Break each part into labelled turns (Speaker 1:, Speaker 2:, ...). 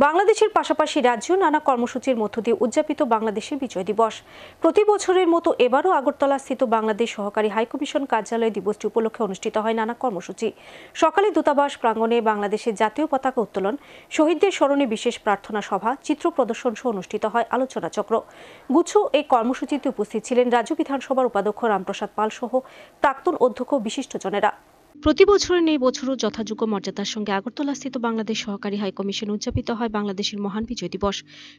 Speaker 1: বাংলাদেশের পাশাপাশি রাজ্য নানা কর্মসূচির মধ্য দিয়ে উদযাপিত বাংলাদেশের বিজয় দিবস। প্রতি বছরের মতো এবারও আগরতলাস্থিত বাংলাদেশ সহকারী হাইকমিশন কার্যালয়ে দিবসটি উপলক্ষে অনুষ্ঠিত হয় নানা কর্মসূচি। সকালে দূতাবাস প্রাঙ্গণে বাংলাদেশের জাতীয় পতাকা উত্তোলন, শহীদদের স্মরণে বিশেষ প্রার্থনা সভা, চিত্র প্রদর্শন সহ অনুষ্ঠিত হয় আলোচনা চক্র। গুচ্ছ এই কর্মসূচিতে উপস্থিত ছিলেন রাজ্য বিধানসভার উপাধ্যক্ষ রামপ্রসাদ পাল সহ প্রাক্তন অধ্যক্ষ বিশিষ্টজনেরা। প্রতি বছরের এই বছরও যথাযোগ্য মর্যাদার সঙ্গে আগরতলাস্থিত বাংলাদেশ সহকারী হাইকমিশন উদযাপিত হয় বাংলাদেশের মহান বিজয় দিবস।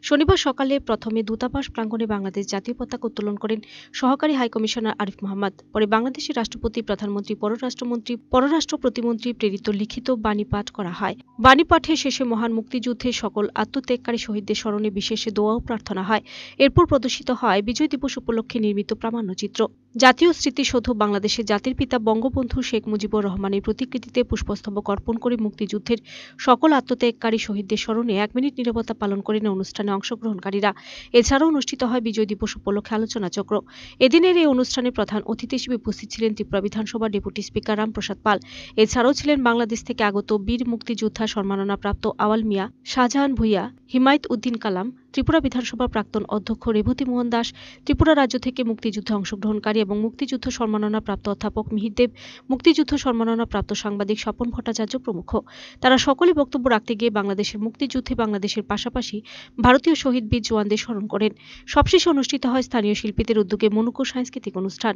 Speaker 1: শনিবার সকালে প্রথমে দূতাবাস প্রাঙ্গণে বাংলাদেশ জাতীয় পতাকা উত্তোলন করেন সহকারী হাইকমিশনার আরিফ মোহাম্মদ। পরে বাংলাদেশের রাষ্ট্রপতি, প্রধানমন্ত্রী, পররাষ্ট্রমন্ত্রী, পররাষ্ট্র প্রতিমন্ত্রী প্রেরিত লিখিত বাণী পাঠ করা হয়। বাণী পাঠের শেষে মহান মুক্তিযুদ্ধে সকল আত্মত্যাগকারী শহীদদের স্মরণে বিশেষ দোয়া ও প্রার্থনা হয়। এরপর প্রদর্শিত হয় বিজয় দিবস উপলক্ষে নির্মিত প্রামাণ্যচিত্র। জাতীয় স্মৃতিসৌধ বাংলাদেশের জাতির পিতা বঙ্গবন্ধু শেখ মুজিবুর রহমানের প্রতিকৃতিতে পুষ্পস্তবক অর্পণ করে মুক্তিযুদ্ধের সকল আত্মত্যাগকারী শহীদদের স্মরণে 1 মিনিট নীরবতা পালন করেন অনুষ্ঠানে অংশগ্রহণকারীরা। এছাড়াও অনুষ্ঠিত হয় বিজয় দিবস উপলক্ষে আলোচনা চক্র। এদিনের এই অনুষ্ঠানে প্রধান অতিথি হিসেবে উপস্থিত ছিলেন ত্রিপুরা বিধানসভার ডেপুটি স্পিকার রামপ্রসাদ পাল। এছাড়াও ছিলেন বাংলাদেশ থেকে আগত বীর মুক্তিযোদ্ধা সম্মাননাপ্রাপ্ত আওয়াল মিয়া, শাহজাহান ভুইয়া, হিমায়ত উদ্দিন কালাম, ত্রিপুরা বিধানসভার প্রাক্তন অধ্যক্ষ রেবতী মোহন দাস, ত্রিপুরা রাজ্য থেকে মুক্তিযুদ্ধে অংশগ্রহণকারী এবং মুক্তিযুদ্ধ সম্মাননাপ্রাপ্ত অধ্যাপক মিহির দেব, মুক্তিযুদ্ধ সম্মাননাপ্রাপ্ত সাংবাদিক স্বপন ভট্টাচার্য প্রমুখ। তারা সকলে বক্তব্য রাখতে গিয়ে বাংলাদেশের মুক্তিযুদ্ধে বাংলাদেশের পাশাপাশি ভারতীয় শহীদ বীর জওয়ানদের স্মরণ করেন। সবশেষে অনুষ্ঠিত হয় স্থানীয় শিল্পীদের উদ্যোগে মনোজ্ঞ সাংস্কৃতিক অনুষ্ঠান।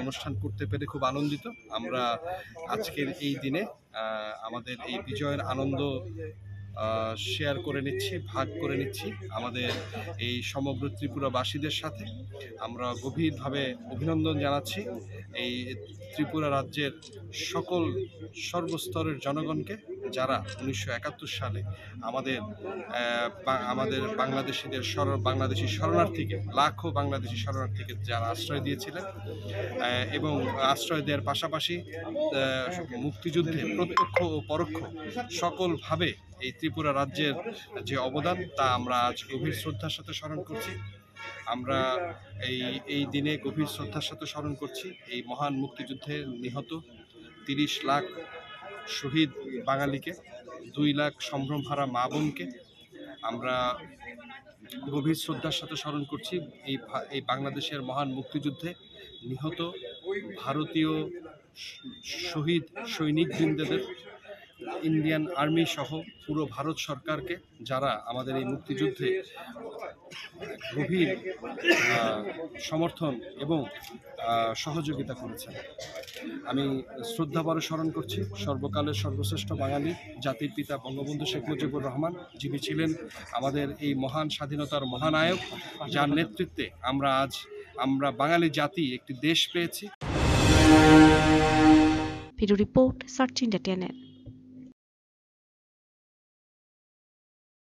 Speaker 2: অনুষ্ঠান করতে পেরে খুব আনন্দিত। আমরা আজকের এই দিনে আমাদের এই বিজয়ের আনন্দ শেয়ার করে নিচ্ছি, ভাগ করে নিচ্ছি আমাদের এই সমগ্র ত্রিপুরাবাসীদের সাথে। আমরা গভীরভাবে অভিনন্দন জানাচ্ছি এই ত্রিপুরা রাজ্যের সকল সর্বস্তরের জনগণকে, যারা 1971 সালে আমাদের বাংলাদেশি শরণার্থীকে, লাখো বাংলাদেশি শরণার্থীকে যারা আশ্রয় দিয়েছিলেন এবং আশ্রয় দেওয়ার পাশাপাশি মুক্তিযুদ্ধে প্রত্যক্ষ ও পরোক্ষ সকলভাবে এই ত্রিপুরা রাজ্যের যে অবদান তা আমরা আজ গভীর শ্রদ্ধার সাথে স্মরণ করছি। আমরা এই দিনে গভীর শ্রদ্ধার সাথে স্মরণ করছি এই মহান মুক্তিযুদ্ধে নিহত 30 লাখ শহীদ বাঙালিকে, 2 লাখ সম্ভ্রমহারা মা বোনকে আমরা গভীর শ্রদ্ধার সাথে স্মরণ করছি। এই বাংলাদেশের মহান মুক্তিযুদ্ধে নিহত ভারতীয় শহীদ সৈনিকবৃন্দদের, ইন্ডিয়ান আর্মি সহ পুরো ভারত সরকারকে, যারা আমাদের এই মুক্তিযুদ্ধে গভীর সমর্থন এবং সহযোগিতা করেছেন। আমি শ্রদ্ধাভরে স্মরণ করছি সর্বকালের সর্বশ্রেষ্ঠ বাঙালি, জাতির পিতা বঙ্গবন্ধু শেখ মুজিবুর রহমান, যিনি ছিলেন আমাদের এই মহান স্বাধীনতার মহানায়ক, যার নেতৃত্বে আমরা বাঙালি জাতি একটি দেশ পেয়েছি।
Speaker 1: Video report search India channel.